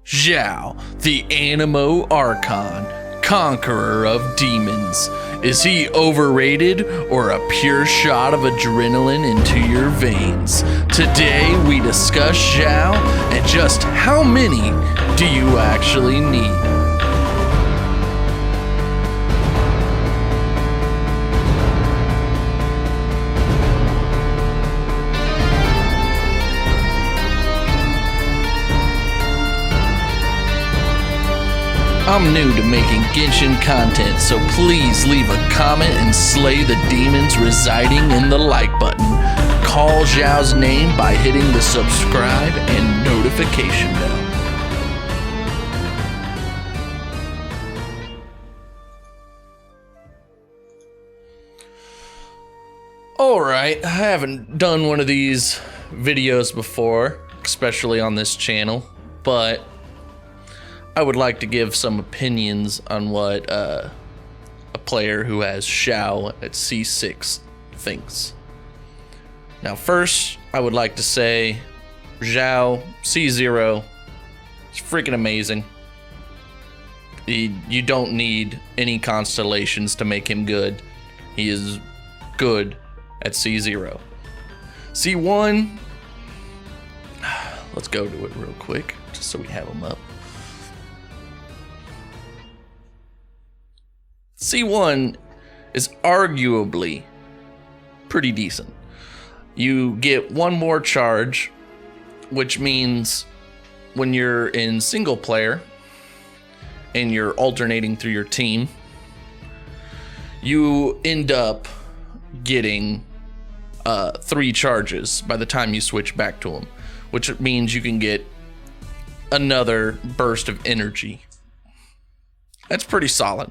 Xiao, the Animo Archon, conqueror of demons. Is he overrated or a pure shot of adrenaline into your veins? Today we discuss Xiao and just how many do you actually need? I'm new to making Genshin content, so please leave a comment and slay the demons residing in the like button. Call Xiao's name by hitting the subscribe and notification bell. Alright, I haven't done one of these videos before, especially on this channel, but I would like to give some opinions on what a player who has Xiao at C6 thinks. Now first, I would like to say Xiao C0 is freaking amazing. You don't need any constellations to make him good. He is good at C0. C1, let's go to it real quick, just so we have him up. C1 is arguably pretty decent. You get one more charge, which means when you're in single player and you're alternating through your team, you end up getting 3 charges by the time you switch back to him, which means you can get another burst of energy. That's pretty solid.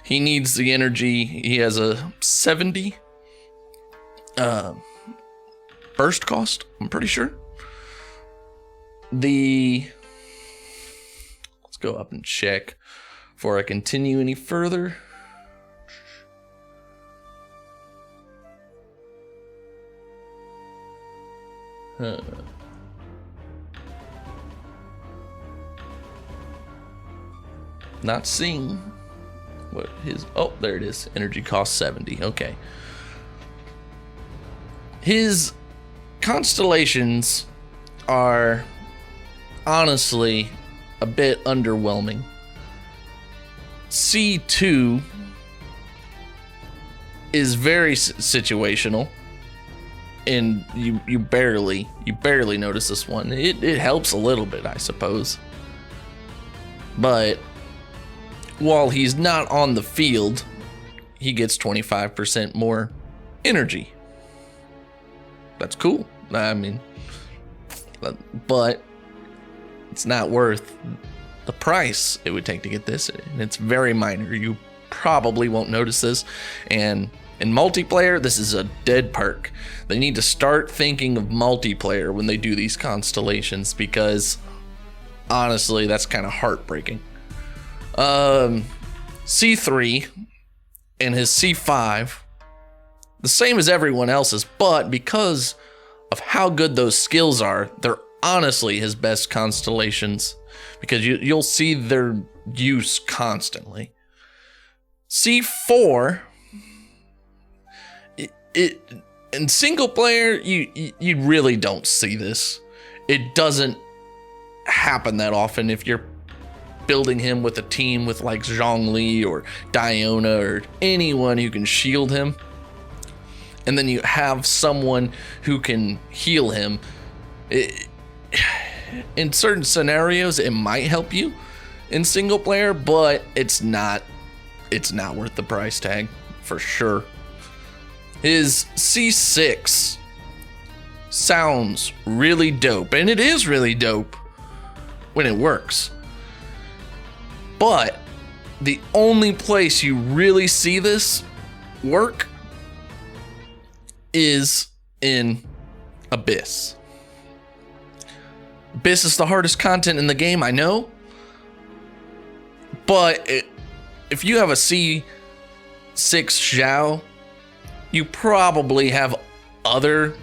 He needs the energy. He has a 70 burst cost, I'm pretty sure. Let's go up and check before I continue any further. Not seeing what his, oh, there it is. Energy cost 70. Okay. His constellations are honestly a bit underwhelming. C2 is very situational, and you barely notice this one. It helps a little bit, I suppose, but while he's not on the field, he gets 25% more energy. That's cool. I mean, but it's not worth the price it would take to get this, and it's very minor. You probably won't notice this, and in multiplayer, this is a dead perk. They need to start thinking of multiplayer when they do these constellations, because honestly, that's kind of heartbreaking. C3 and his C5, the same as everyone else's, but because of how good those skills are, they're honestly his best constellations, because you'll see their use constantly. C4, in single player, you really don't see this. It doesn't happen that often if you're building him with a team with like Zhongli or Diona or anyone who can shield him, and then you have someone who can heal him. In certain scenarios, it might help you in single player, but it's not worth the price tag for sure. His C6 sounds really dope, and it is really dope when it works. But the only place you really see this work is in Abyss. Abyss is the hardest content in the game, I know. But if you have a C6 Xiao, you probably have other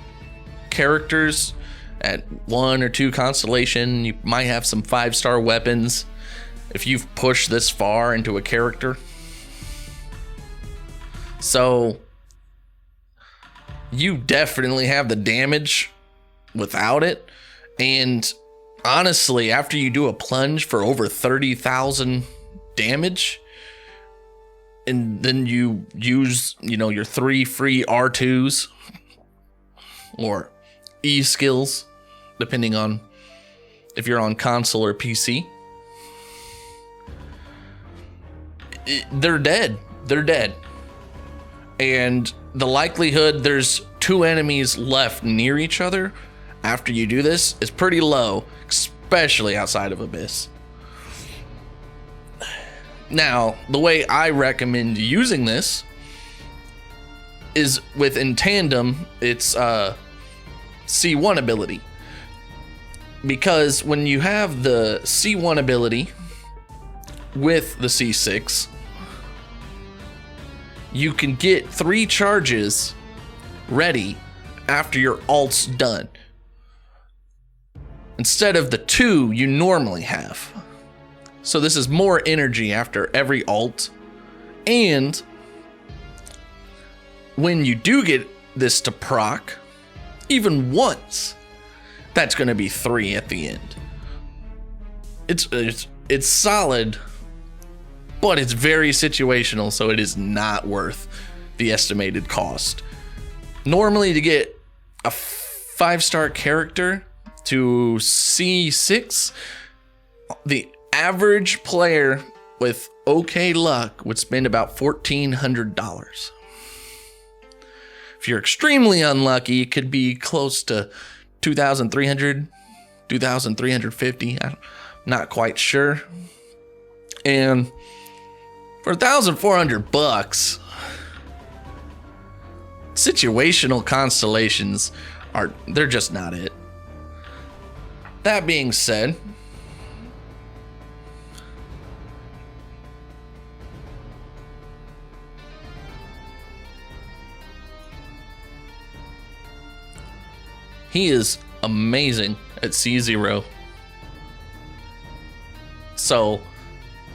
characters at 1 or 2 constellation. You might have some 5-star weapons if you've pushed this far into a character. So you definitely have the damage without it. And honestly, after you do a plunge for over 30,000 damage, and then you use, your 3 free R2s or E skills, depending on if you're on console or PC, they're dead. They're dead. And the likelihood there's 2 enemies left near each other after you do this is pretty low, especially outside of Abyss. Now, the way I recommend using this is in tandem, it's C1 ability. Because when you have the C1 ability with the C6, you can get 3 charges ready after your ult's done, instead of the 2 you normally have. So this is more energy after every ult. And when you do get this to proc, even once, that's going to be 3 at the end. It's solid, but it's very situational, so it is not worth the estimated cost. Normally, to get a 5-star character to C6, the average player with okay luck would spend about $1,400. If you're extremely unlucky, it could be close to $2,300, $2,350. I'm not quite sure. And for $1,400, situational constellations they're just not it. That being said, he is amazing at C0. So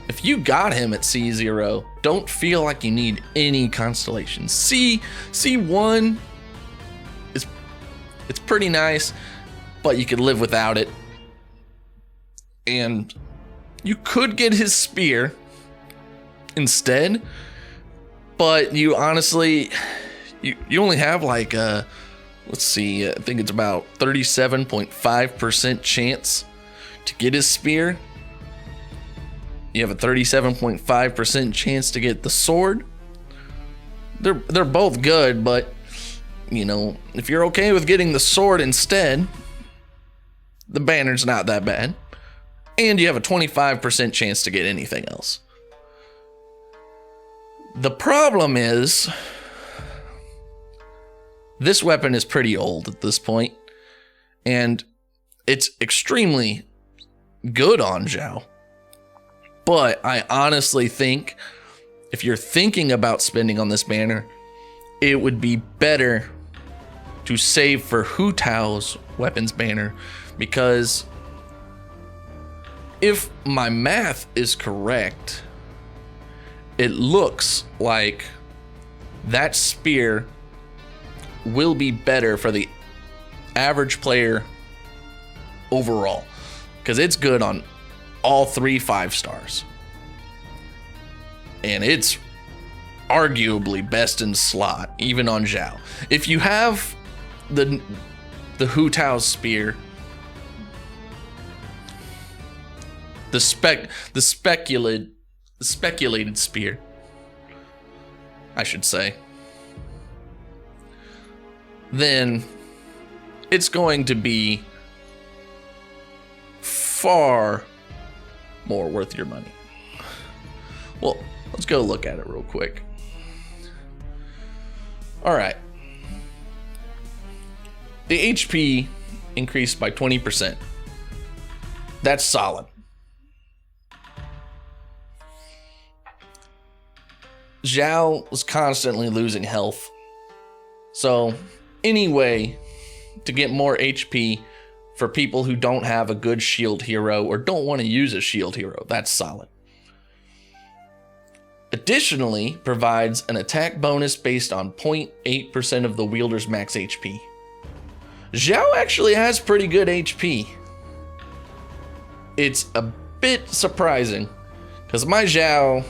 if you got him at C0, don't feel like you need any constellations. C1 it's pretty nice, but you could live without it. And you could get his spear instead, but you honestly, you only have like let's see, I think it's about 37.5% chance to get his spear. You have a 37.5% chance to get the sword. They're both good, but if you're okay with getting the sword instead, the banner's not that bad. And you have a 25% chance to get anything else. The problem is, this weapon is pretty old at this point, and it's extremely good on Xiao. But I honestly think if you're thinking about spending on this banner, it would be better to save for Hu Tao's weapons banner, because if my math is correct, it looks like that spear will be better for the average player overall, because it's good on all 3 5-stars, and it's arguably best in slot even on Xiao. If you have the Hu Tao spear, the speculated spear, I should say, then it's going to be far more worth your money. Well, let's go look at it real quick. All right. The HP increased by 20%. That's solid. Xiao was constantly losing health. So, any way to get more HP for people who don't have a good shield hero or don't want to use a shield hero. That's solid. Additionally, provides an attack bonus based on 0.8% of the wielder's max HP. Xiao actually has pretty good HP. It's a bit surprising because my Xiao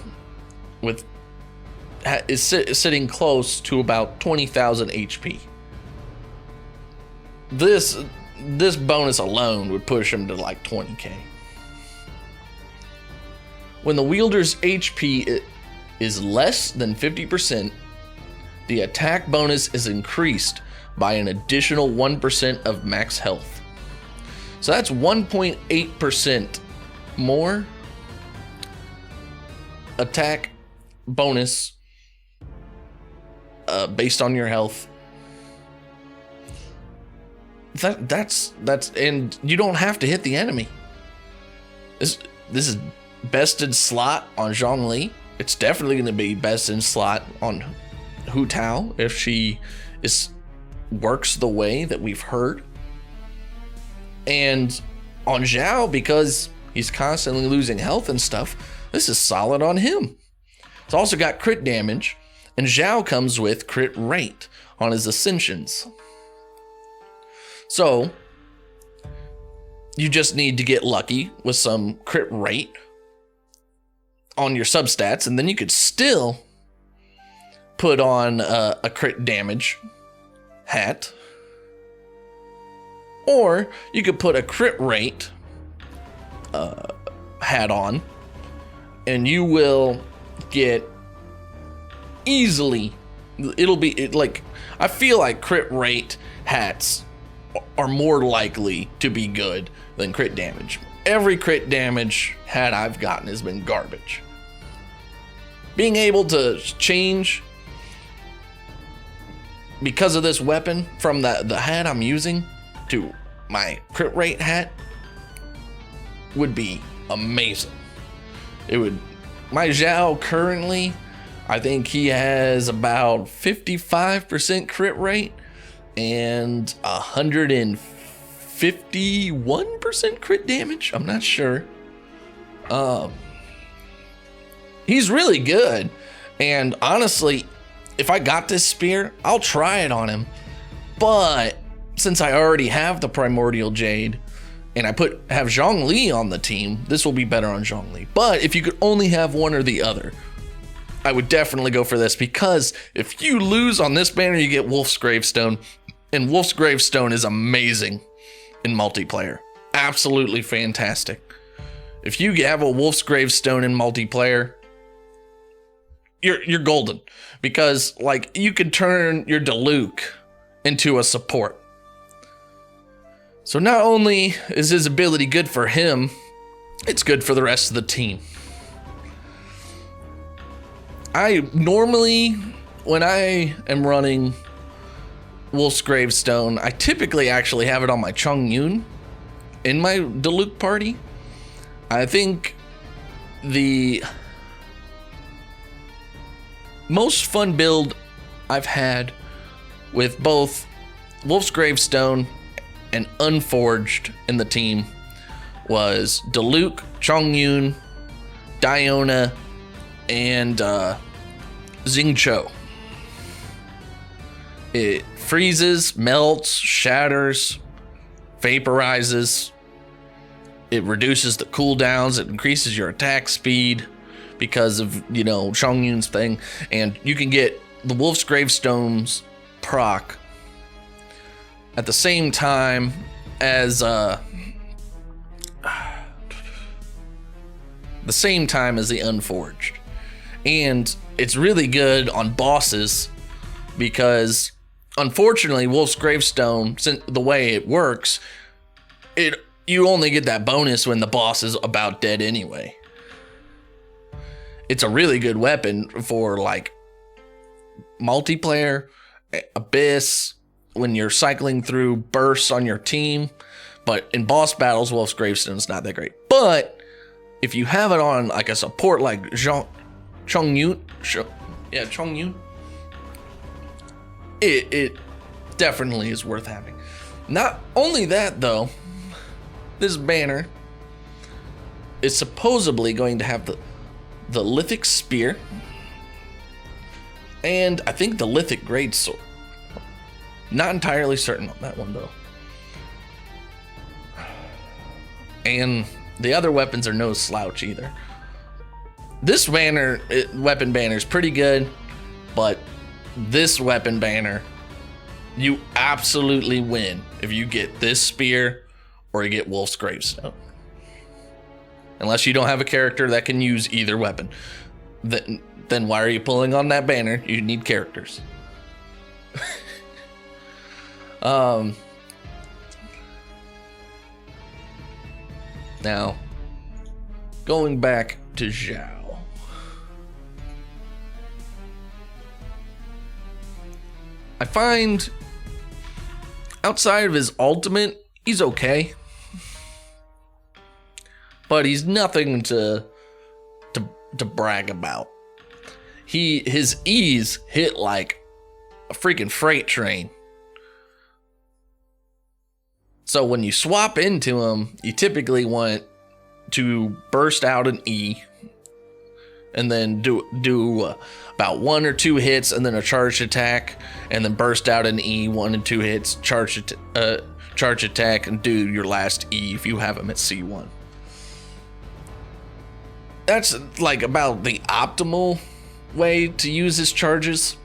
is sitting close to about 20,000 HP. This bonus alone would push him to like 20k. When the wielder's HP is less than 50%, the attack bonus is increased by an additional 1% of max health. So that's 1.8% more attack bonus based on your health. That's and you don't have to hit the enemy. This is best in slot on Zhongli. It's definitely going to be best in slot on Hu Tao if she works the way that we've heard. And on Xiao, because he's constantly losing health and stuff, this is solid on him. It's also got crit damage, and Xiao comes with crit rate on his ascensions. So you just need to get lucky with some crit rate on your substats, and then you could still put on a crit damage hat, or you could put a crit rate hat on, and you will get easily. It'll be like, I feel like crit rate hats are more likely to be good than crit damage. Every crit damage hat I've gotten has been garbage. Being able to change because of this weapon from the hat I'm using to my crit rate hat would be amazing. It would. My Xiao currently, I think he has about 55% crit rate and 151% crit damage. I'm not sure. He's really good, and honestly, if I got this spear, I'll try it on him. But since I already have the Primordial Jade, and I have Zhongli on the team, this will be better on Zhongli. But if you could only have one or the other, I would definitely go for this, because if you lose on this banner, you get Wolf's Gravestone, and Wolf's Gravestone is amazing in multiplayer. Absolutely fantastic. If you have a Wolf's Gravestone in multiplayer, you're golden, because like you could turn your Diluc into a support. So not only is his ability good for him, it's good for the rest of the team. I normally, when I am running Wolf's Gravestone, I typically actually have it on my Chongyun in my Diluc party. I think the most fun build I've had with both Wolf's Gravestone and Unforged in the team was Diluc, Chongyun, Diona, and Xingqiu. It freezes, melts, shatters, vaporizes. It reduces the cooldowns. It increases your attack speed because of, Chongyun's thing. And you can get the Wolf's Gravestone's proc at the same time as the Unforged. And it's really good on bosses, because unfortunately Wolf's Gravestone, the way it works, you only get that bonus when the boss is about dead anyway. It's a really good weapon for like multiplayer, Abyss, when you're cycling through bursts on your team. But in boss battles, Wolf's Gravestone's not that great. But if you have it on like a support like Chongyun, it definitely is worth having. Not only that though, this banner is supposedly going to have the lithic spear, and I think the lithic greatsword. Not entirely certain on that one though. And the other weapons are no slouch either. This weapon banner is pretty good, but this weapon banner, you absolutely win if you get this spear or you get Wolf's Gravestone. Unless you don't have a character that can use either weapon. Then why are you pulling on that banner? You need characters. Now, going back to Xiao. I find outside of his ultimate, he's okay. But he's nothing to brag about. His E's hit like a freaking freight train. So when you swap into him, you typically want to burst out an E and then do about 1 or 2 hits and then a charged attack, and then burst out an E, 1 and 2 hits, charge attack, and do your last E if you have him at C1. That's like about the optimal way to use his charges.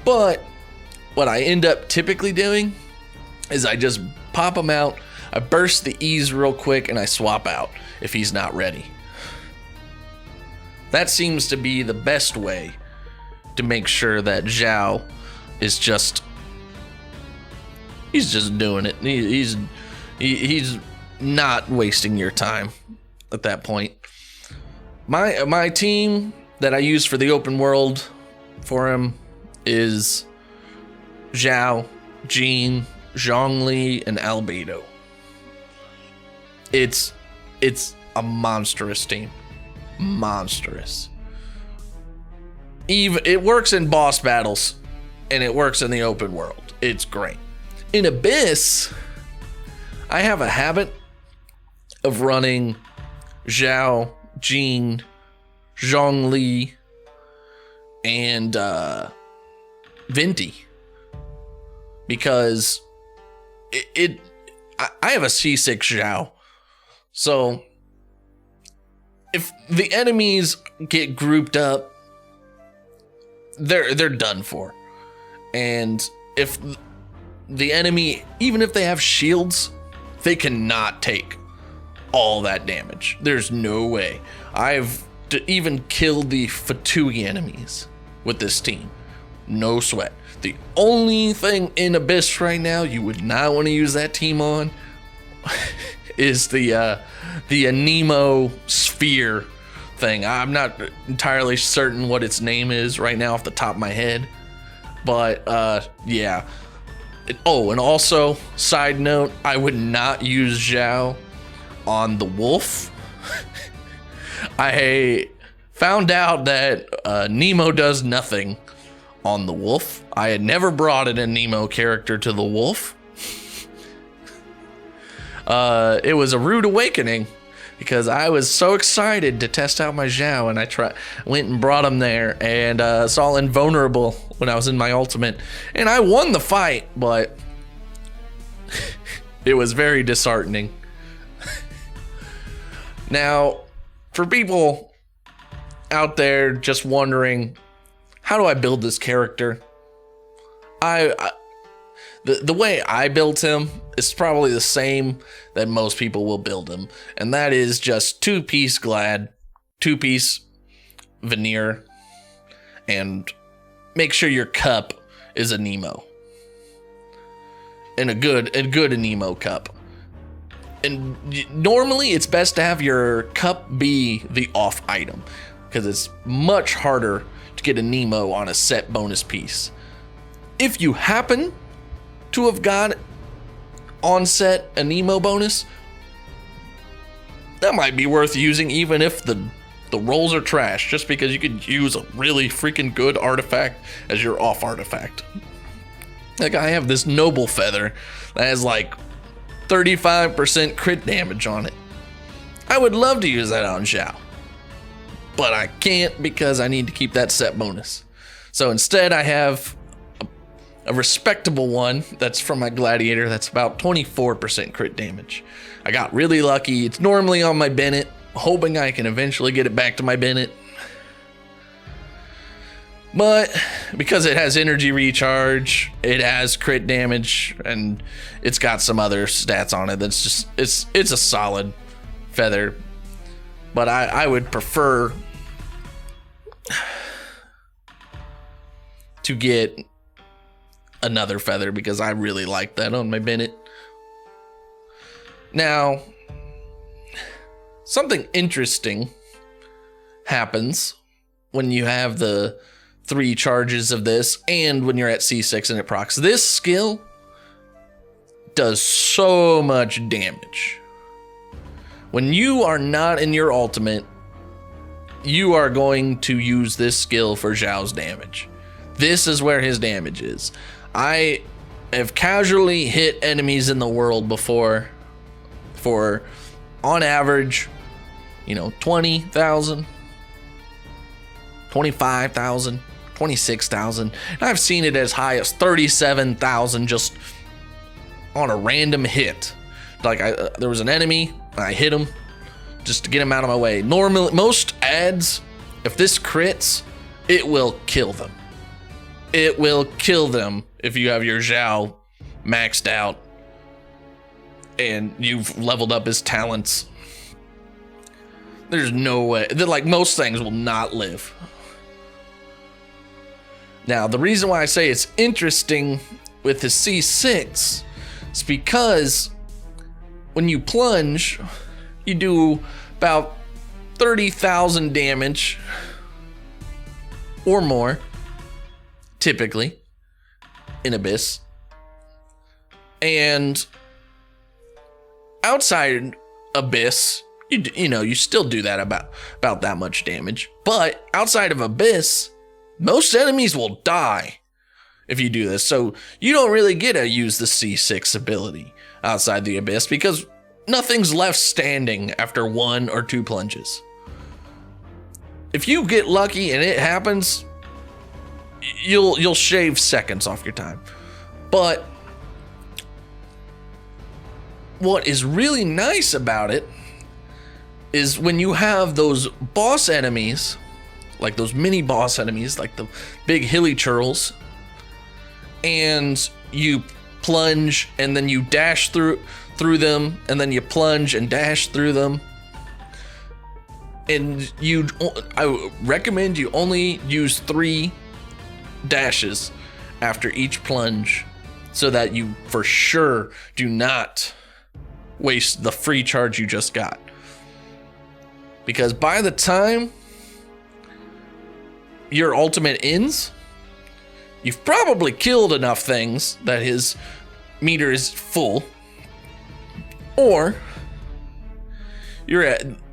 But what I end up typically doing is I just pop him out, I burst the E's real quick, and I swap out if he's not ready. That seems to be the best way to make sure that Xiao is he's just doing it. He's not wasting your time at that point. My team that I use for the open world for him is Xiao, Jean, Zhongli, and Albedo. It's a monstrous team. Monstrous. It works in boss battles, and it works in the open world. It's great. In Abyss, I have a habit of running Xiao, Jean, Zhongli, and Venti, because I have a C6 Xiao, so if the enemies get grouped up, they're done for. And if the enemy, even if they have shields, they cannot take all that damage. There's no way. I've even killed the Fatui enemies with this team. No sweat. The only thing in Abyss right now you would not want to use that team on is the Nemo sphere thing. I'm not entirely certain what its name is right now off the top of my head, but yeah. Oh, and also, side note, I would not use Xiao on the wolf. I found out that Nemo does nothing on the wolf. I had never brought in a Nemo character to the wolf. It was a rude awakening because I was so excited to test out my Xiao, and I went and brought him there, and saw invulnerable when I was in my ultimate, and I won the fight, but it was very disheartening. Now, for people out there just wondering, how do I build this character? The way I built him is probably the same that most people will build him, and that is just 2-piece glad, 2-piece veneer, and make sure your cup is a Nemo, and a good Nemo cup. And normally it's best to have your cup be the off item, because it's much harder to get a Nemo on a set bonus piece. If you happen to have got on set a Nemo bonus, that might be worth using even if the rolls are trash, just because you could use a really freaking good artifact as your off artifact. Like, I have this noble feather that has like 35% crit damage on it. I would love to use that on Xiao, but I can't because I need to keep that set bonus. So instead I have a respectable one that's from my gladiator that's about 24% crit damage. I got really lucky. It's normally on my Bennett, hoping I can eventually get it back to my Bennett. But because it has energy recharge, it has crit damage, and it's got some other stats on it that's just, it's a solid feather. But I would prefer to get another feather because I really like that on my Bennett. Now, something interesting happens when you have the 3 charges of this and when you're at C6 and it procs. This skill does so much damage. When you are not in your ultimate, you are going to use this skill for Xiao's damage. This is where his damage is. I have casually hit enemies in the world before for, on average, 20,000, 25,000, 26,000. And I've seen it as high as 37,000 just on a random hit. Like there was an enemy, I hit him just to get him out of my way. Normally, most ads, if this crits, it will kill them. It will kill them if you have your Xiao maxed out and you've leveled up his talents. There's no way. Like, most things will not live. Now, the reason why I say it's interesting with his C6 is because when you plunge, you do about 30,000 damage or more, typically, in Abyss. And outside Abyss, you still do that about that much damage. But outside of Abyss, most enemies will die if you do this. So you don't really get to use the C6 ability outside the Abyss because nothing's left standing after 1 or 2 plunges. If you get lucky and it happens, you'll shave seconds off your time. But what is really nice about it is when you have those boss enemies, like those mini boss enemies, like the big hilly churls, and you plunge and then you dash through them, and then you plunge and dash through them. And I recommend you only use 3 dashes after each plunge so that you for sure do not waste the free charge you just got. Because by the time your ultimate ends, you've probably killed enough things that his meter is full, or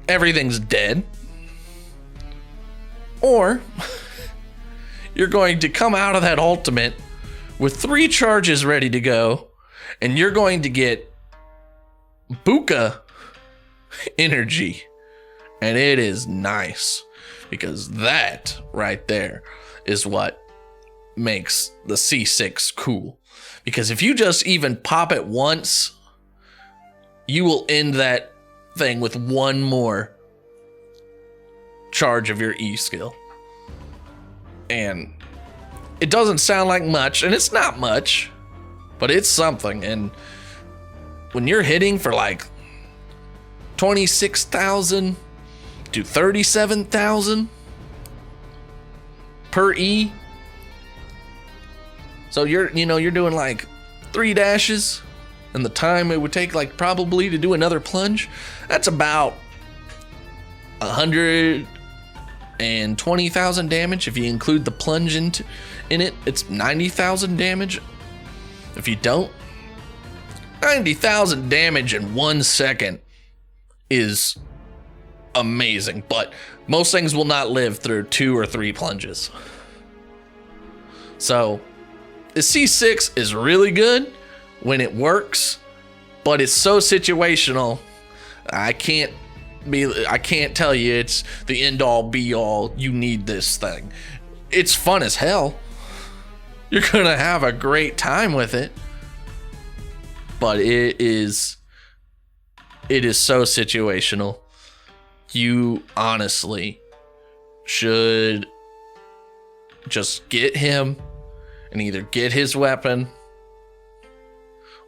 everything's dead, or you're going to come out of that ultimate with 3 charges ready to go, and you're going to get Buka energy, and it is nice, because that right there is what makes the C6 cool. Because if you just even pop it once, you will end that thing with 1 more charge of your E skill. And it doesn't sound like much, and it's not much, but it's something. And when you're hitting for like 26,000 to 37,000 per E, so you're doing like 3 dashes, and the time it would take like probably to do another plunge, that's about 120,000 damage. If you include the plunge in it, it's 90,000 damage. If you don't, 90,000 damage in 1 second is amazing, but most things will not live through 2 or 3 plunges. So the C6 is really good when it works, but it's so situational. I can't tell you it's the end all be all. You need this thing. It's fun as hell. You're gonna have a great time with it, but it is so situational. You honestly should just get him and either get his weapon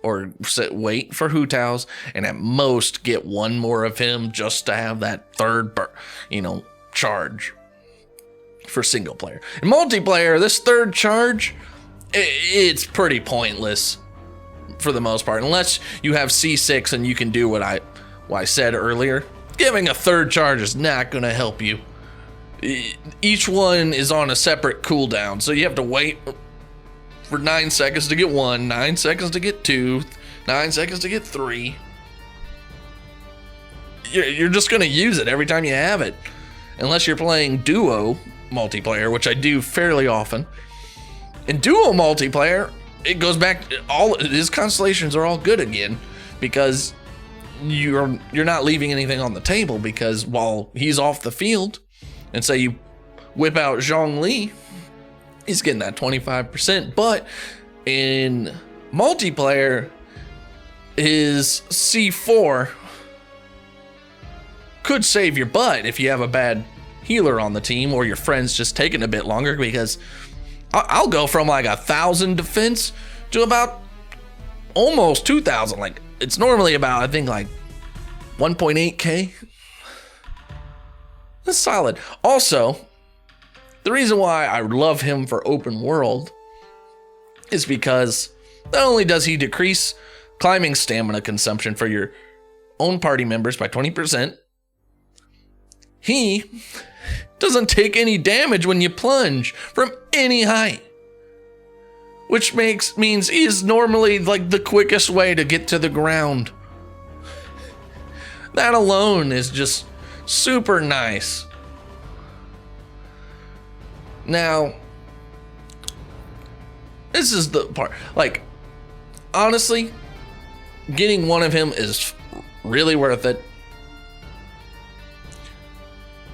or wait for Hutao's and at most get one more of him just to have that third, charge for single player. In multiplayer, this third charge, it's pretty pointless for the most part, unless you have C6 and you can do what I said earlier. Giving a third charge is not going to help you. Each one is on a separate cooldown, so you have to wait for 9 seconds to get 1, 9 seconds to get 2, 9 seconds to get 3. You're just going to use it every time you have it, unless you're playing duo multiplayer, which I do fairly often. In duo multiplayer, it goes back, all his constellations are all good again, because you're not leaving anything on the table, because while he's off the field, and say you whip out Zhongli, he's getting that 25%, but in multiplayer, his C4 could save your butt if you have a bad healer on the team, or your friend's just taking a bit longer, because I'll go from like 1,000 defense to about almost 2,000. Like, it's normally about, I think, like 1.8k. That's solid. Also, the reason why I love him for open world is because not only does he decrease climbing stamina consumption for your own party members by 20%, he doesn't take any damage when you plunge from any height, which means he is normally like the quickest way to get to the ground. That alone is just super nice. Now, this is the part, like, honestly, getting one of him is really worth it.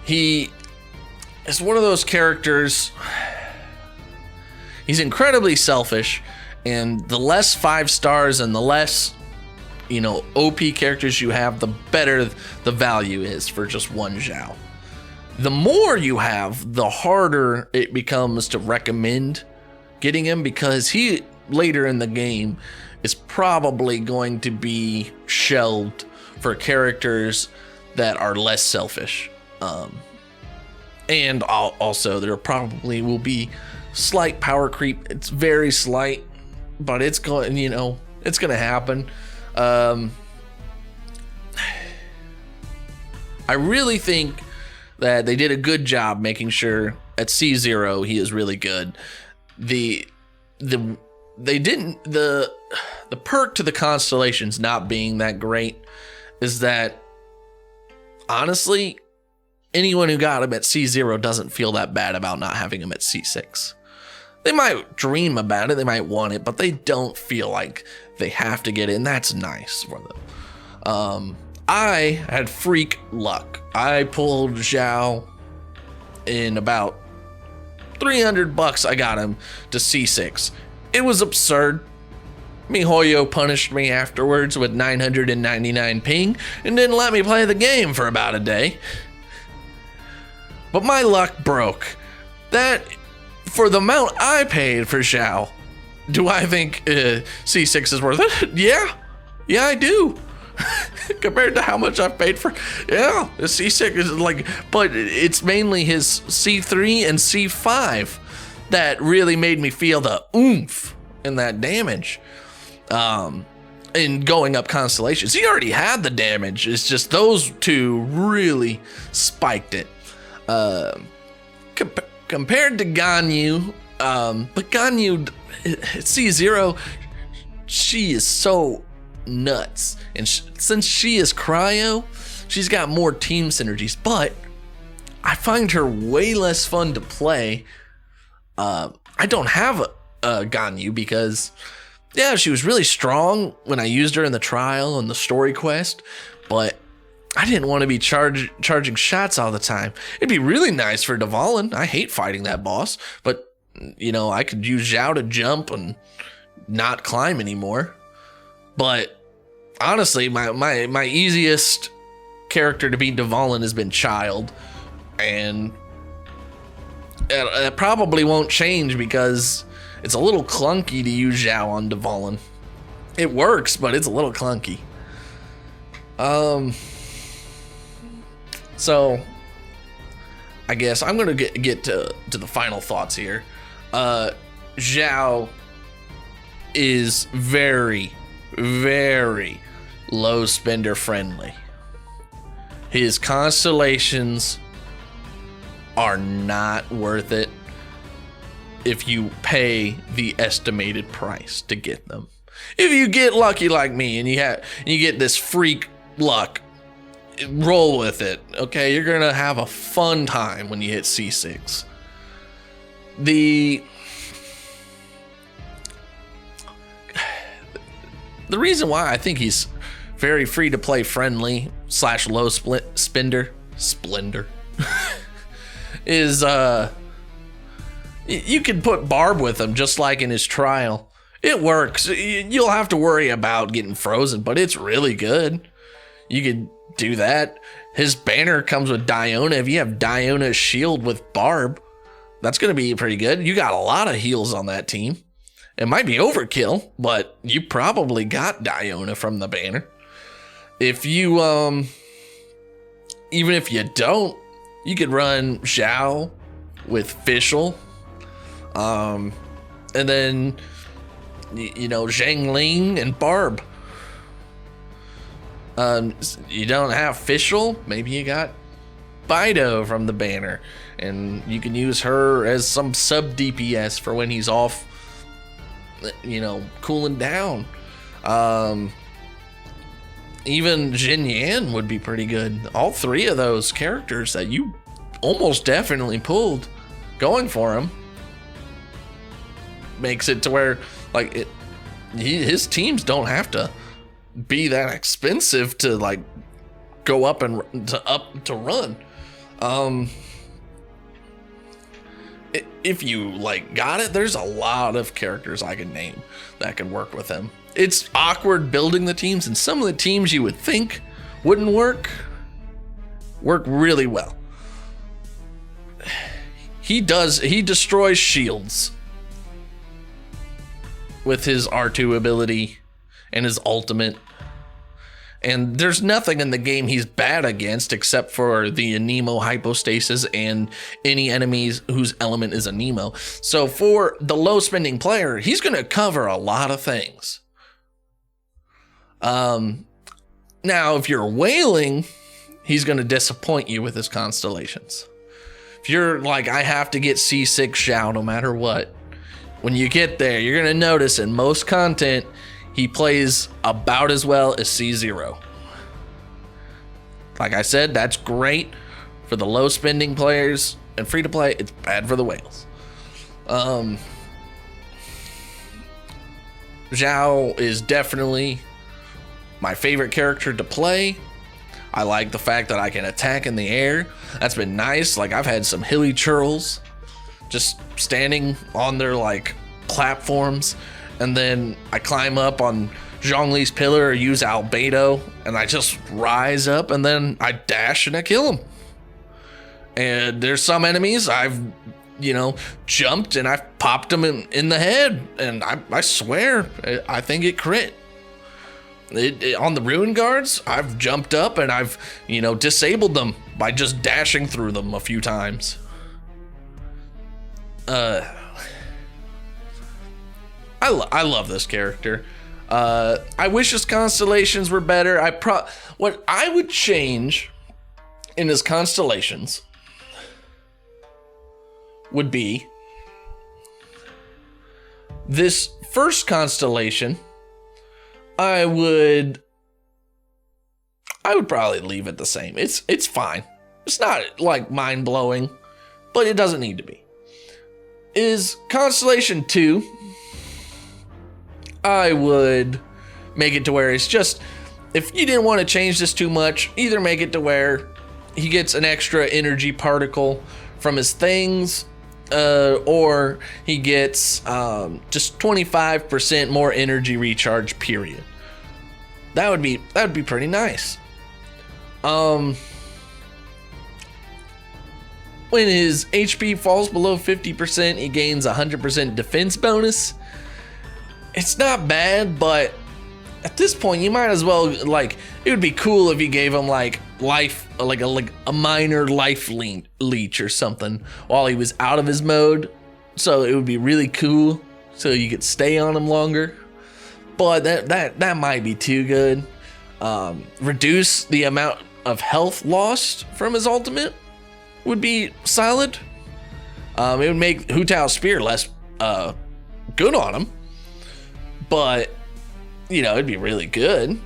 He is one of those characters, he's incredibly selfish, and the less 5 stars and the less, OP characters you have, the better the value is for just one Xiao. The more you have, the harder it becomes to recommend getting him, because he, later in the game, is probably going to be shelved for characters that are less selfish. And also there probably will be slight power creep. It's very slight, but it's going, it's going to happen. I really think that they did a good job making sure at C0 he is really good. The perk to the constellations not being that great is that, honestly, anyone who got him at C0 doesn't feel that bad about not having him at C6. They might dream about it, they might want it, but they don't feel like they have to get it, and that's nice for them. I had freak luck. I pulled Xiao in about $300. I got him to C6. It was absurd. MiHoYo punished me afterwards with 999 ping and didn't let me play the game for about a day. But my luck broke. That, for the amount I paid for Xiao, do I think C6 is worth it? Yeah, I do. Compared to how much I've paid for, the C6 is like, but it's mainly his C3 and C5 that really made me feel the oomph in that damage. In going up constellations, he already had the damage. It's just those two really spiked it. Compared to Ganyu, but Ganyu at C0, she is so nuts, and since she is cryo, she's got more team synergies, but I find her way less fun to play. I don't have a Ganyu because Yeah, she was really strong when I used her in the trial and the story quest, but I didn't want to be charging shots all the time. It'd be really nice for Dvalin. I hate fighting that boss, but I could use Xiao to jump and not climb anymore. But honestly, my easiest character to beat Dvalin has been Child, and it probably won't change because it's a little clunky to use Xiao on Dvalin. It works, but it's a little clunky. So I guess I'm gonna get to the final thoughts here. Xiao is very, very low spender friendly. His constellations are not worth it if you pay the estimated price to get them. If you get lucky like me and you get this freak luck, roll with it. Okay, you're gonna have a fun time when you hit C6. The reason why I think he's very free to play friendly / low spender is you can put Barb with him just like in his trial. It works. You'll have to worry about getting frozen, but it's really good. You could do that. His banner comes with Diona. If you have Diona's shield with Barb, that's going to be pretty good. You got a lot of heals on that team. It might be overkill, but you probably got Diona from the banner. If you, even if you don't, you could run Xiao with Fischl. And then, Zhang Ling and Barb. You don't have Fischl, maybe you got Bido from the banner, and you can use her as some sub DPS for when he's off, cooling down. Even Jin Yan would be pretty good. All three of those characters that you almost definitely pulled going for him makes it to where his teams don't have to be that expensive to go up to run. If you got it, there's a lot of characters I can name that can work with him. It's awkward building the teams, and some of the teams you would think wouldn't work really well. He destroys shields with his R2 ability and his ultimate. And there's nothing in the game he's bad against except for the Anemo hypostasis and any enemies whose element is Anemo. So for the low spending player, he's going to cover a lot of things. Now, if you're wailing, he's going to disappoint you with his constellations. If you're I have to get C6 Xiao no matter what, when you get there, you're going to notice in most content, he plays about as well as C0. Like I said, that's great for the low spending players, and free to play, it's bad for the whales. Xiao is definitely my favorite character to play. I like the fact that I can attack in the air. That's been nice. I've had some hilly churls just standing on their platforms, and then I climb up on Zhongli's pillar or use Albedo, and I just rise up, and then I dash and I kill them. And there's some enemies I've, jumped and I've popped them in the head, and I swear, I think it crit. On the Ruin Guards, I've jumped up and I've, disabled them by just dashing through them a few times. I love this character. I wish his constellations were better. What I would change in his constellations would be this first constellation. I would probably leave it the same. It's fine. It's not mind blowing, but it doesn't need to be. Is Constellation 2, I would make it to where it's just, if you didn't want to change this too much, either make it to where he gets an extra energy particle from his things, or he gets just 25% more energy recharge, period. That would be pretty nice. When his HP falls below 50%, he gains 100% defense bonus. It's not bad, but at this point, you might as well, like, it would be cool if you gave him like life, like a minor life leech or something while he was out of his mode. So it would be really cool, so you could stay on him longer. But that might be too good. Reduce the amount of health lost from his ultimate would be solid. It would make Hu Tao's spear less good on him, but you know, it'd be really good.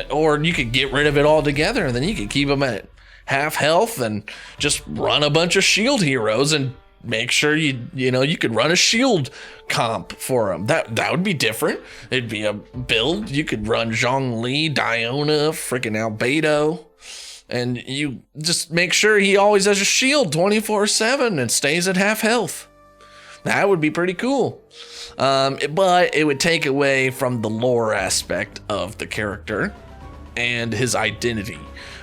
Or you could get rid of it altogether, and then you could keep him at half health and just run a bunch of shield heroes and make sure you could run a shield comp for him. That would be different. It'd be a build. You could run Zhongli, Diona, freaking Albedo, and you just make sure he always has a shield 24/7 and stays at half health. That would be pretty cool. But it would take away from the lore aspect of the character and his identity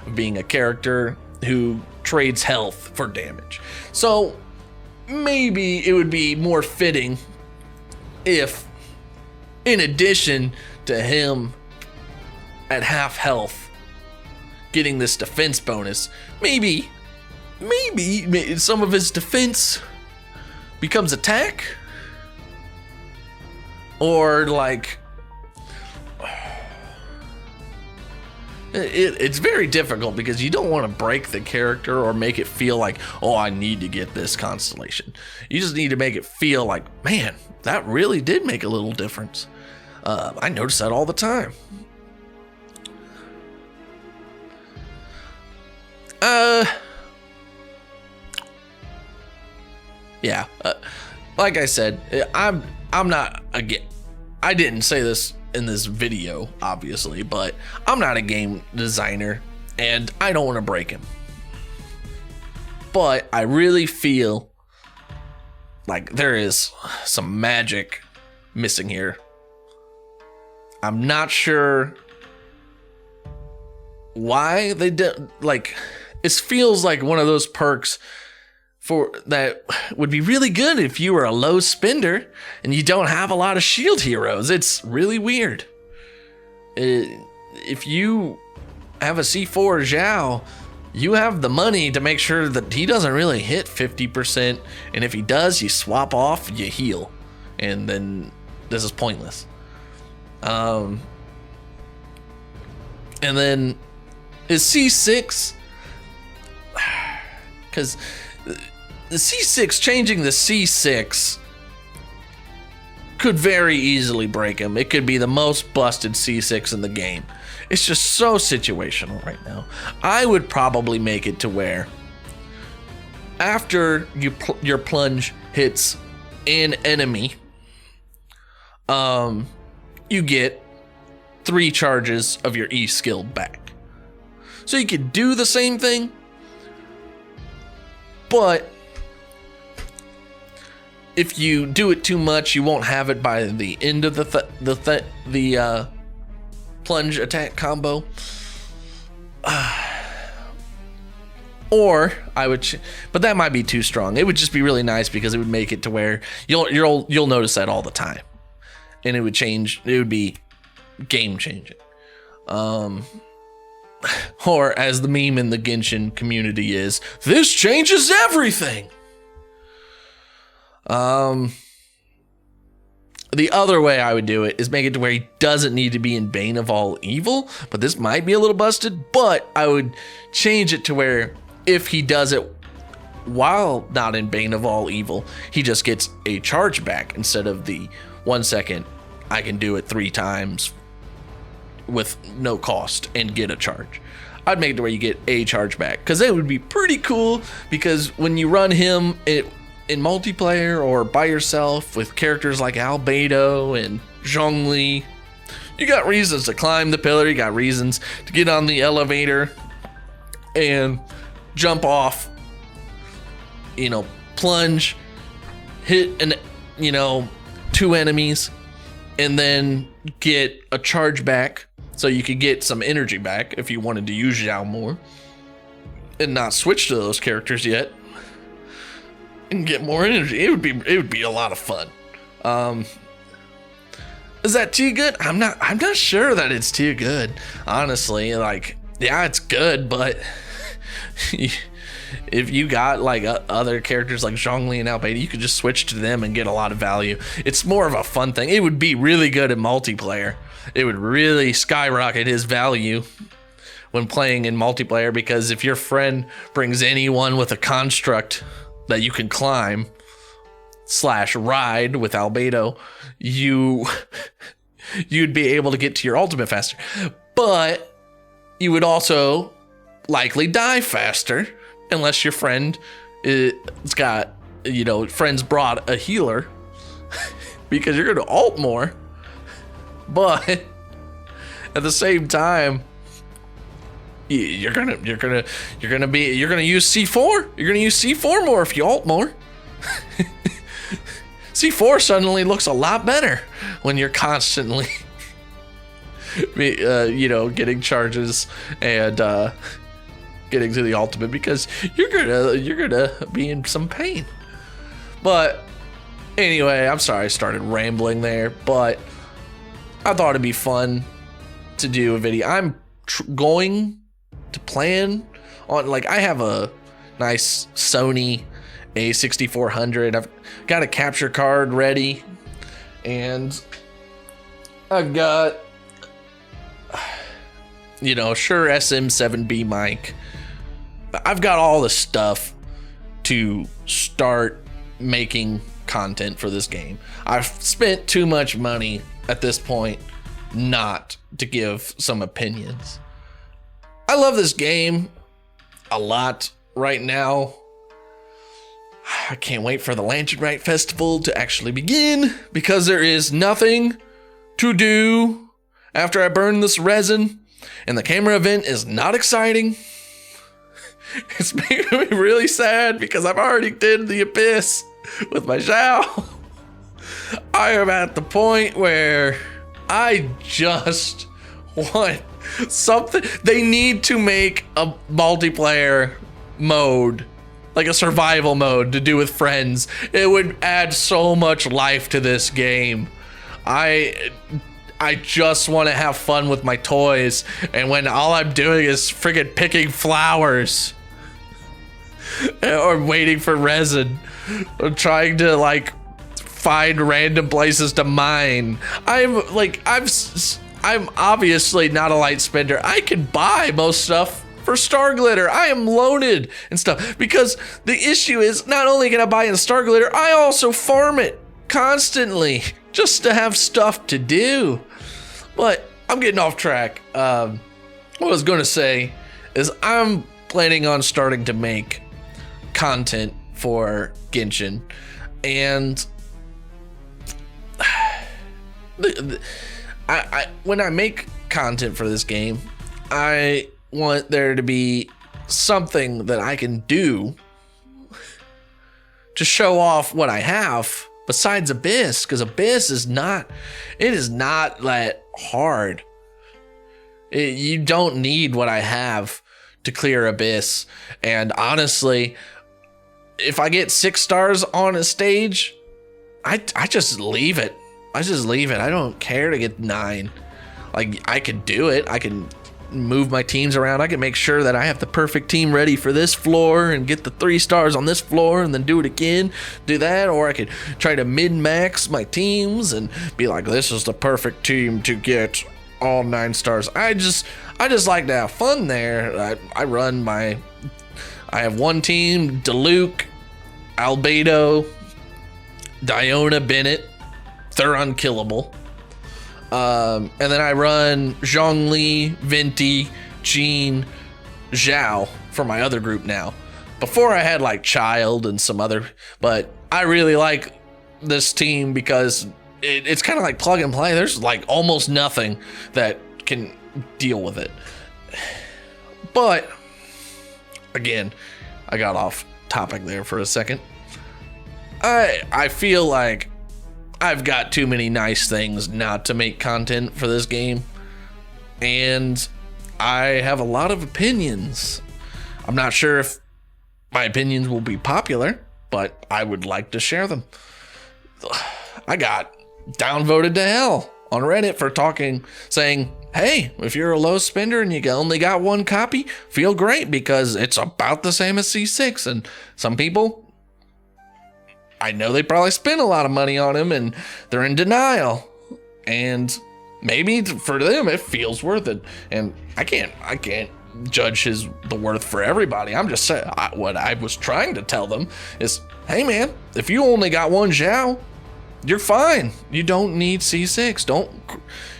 of being a character who trades health for damage. So maybe it would be more fitting if, in addition to him at half health getting this defense bonus, maybe some of his defense becomes attack. Or like, it's very difficult because you don't want to break the character or make it feel like, oh, I need to get this constellation. You just need to make it feel like, man, that really did make a little difference. I notice that all the time. Yeah. Like I said, I'm not, again, I didn't say this in this video, obviously, but I'm not a game designer and I don't want to break him. But I really feel like there is some magic missing here. I'm not sure why they did, like, it feels like one of those perks for that would be really good if you were a low spender and you don't have a lot of shield heroes. It's really weird. If you have a C4 Xiao, you have the money to make sure that he doesn't really hit 50%, and if he does, you swap off, you heal, and then this is pointless. And then is C6, because the C6, changing the C6 could very easily break him. It could be the most busted C6 in the game. It's just so situational right now. I would probably make it to where after your plunge hits an enemy, you get 3 charges of your E skill back. So you could do the same thing, but if you do it too much, you won't have it by the end of the plunge attack combo. Or I would, but that might be too strong. It would just be really nice because it would make it to where you'll notice that all the time, and it would change. It would be game changing. Or as the meme in the Genshin community is, this changes everything. The other way I would do it is make it to where he doesn't need to be in Bane of All Evil, but this might be a little busted, but I would change it to where if he does it while not in Bane of All Evil, he just gets a charge back instead of the 1 second. I can do it 3 times with no cost and get a charge. I'd make it to where you get a charge back, because that would be pretty cool, because when you run him in multiplayer or by yourself with characters like Albedo and Zhongli. You got reasons to climb the pillar. You got reasons to get on the elevator and jump off. You know, plunge, hit an, you know, 2 enemies, and then get a charge back so you could get some energy back if you wanted to use Xiao more and not switch to those characters yet and get more energy. It would be a lot of fun. Is that too good? I'm not sure that it's too good, honestly. Like, yeah, it's good, but if you got like other characters like Zhongli and Albedo, you could just switch to them and get a lot of value. It's more of a fun thing. It would be really good in multiplayer. It would really skyrocket his value when playing in multiplayer, because if your friend brings anyone with a construct that you can climb / ride with Albedo, you'd be able to get to your ultimate faster. But you would also likely die faster unless your friend it's got, you know, friends brought a healer because you're going to ult more. But at the same time, you're gonna use C4. You're gonna use C4 more if you ult more. C4 suddenly looks a lot better when you're constantly, you know, getting charges and getting to the ultimate, because you're gonna be in some pain. But anyway, I'm sorry I started rambling there, but I thought it'd be fun to do a video. I'm going to plan on, like, I have a nice Sony A6400. I've got a capture card ready, and I've got, you know, Shure SM7B mic. I've got all the stuff to start making content for this game. I've spent too much money at this point not to give some opinions. I love this game a lot right now. I can't wait for the Lantern Rite Festival to actually begin, because there is nothing to do after I burn this resin, and the camera event is not exciting. It's making me really sad because I've already did the Abyss with my Xiao. I am at the point where I just want something. They need to make a multiplayer mode, like a survival mode to do with friends. It would add so much life to this game. I just want to have fun with my toys, and when all I'm doing is friggin' picking flowers or waiting for resin or trying to like find random places to mine. I'm obviously not a light spender. I can buy most stuff for Star Glitter. I am loaded and stuff, because the issue is not only can I buy in Star Glitter, I also farm it constantly just to have stuff to do. But I'm getting off track. What I was going to say is I'm planning on starting to make content for Genshin, and when I make content for this game, I want there to be something that I can do to show off what I have besides Abyss, because Abyss is not that hard. You don't need what I have to clear Abyss. And honestly, if I get 6 stars on a stage, I just leave it. I don't care to get 9. Like, I can do it. I can move my teams around. I can make sure that I have the perfect team ready for this floor and get the 3 stars on this floor and then do it again, do that. Or I could try to min-max my teams and be like, this is the perfect team to get all 9 stars. I just like to have fun there. I have one team: Diluc, Albedo, Diona, Bennett. They're unkillable. And then I run Zhongli, Venti, Jean, Xiao for my other group now. Before I had like Child and some other, but I really like this team because it's kind of like plug and play. There's like almost nothing that can deal with it. But again, I got off topic there for a second. I feel like I've got too many nice things not to make content for this game, and I have a lot of opinions. I'm not sure if my opinions will be popular, but I would like to share them. I got downvoted to hell on Reddit for saying, hey, if you're a low spender and you only got one copy, feel great because it's about the same as C6. And some people, I know they probably spent a lot of money on him and they're in denial. And maybe for them it feels worth it. And I can't judge the worth for everybody. I'm just saying, what I was trying to tell them is, hey man, if you only got one Xiao, you're fine. You don't need C6.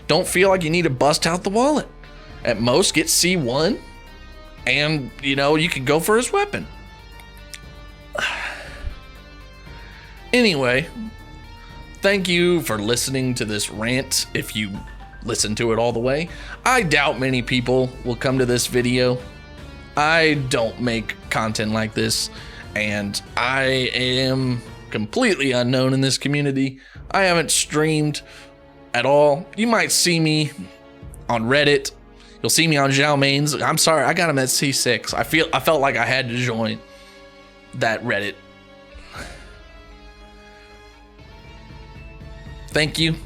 Don't feel like you need to bust out the wallet. At most, get C1, and you can go for his weapon. Anyway, thank you for listening to this rant. If you listen to it all the way, I doubt many people will come to this video. I don't make content like this, and I am completely unknown in this community. I haven't streamed at all. You might see me on Reddit. You'll see me on Xiao mains. I'm sorry, I got him at C6. I felt like I had to join that Reddit. Thank you.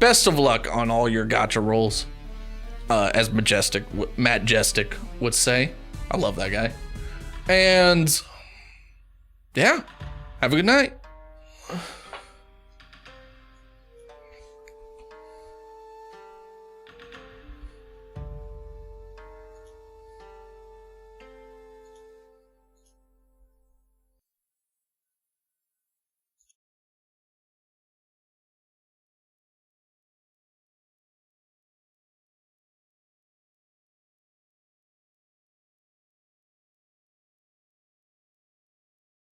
Best of luck on all your gacha rolls. As Matt Jestik would say. I love that guy. And yeah, have a good night.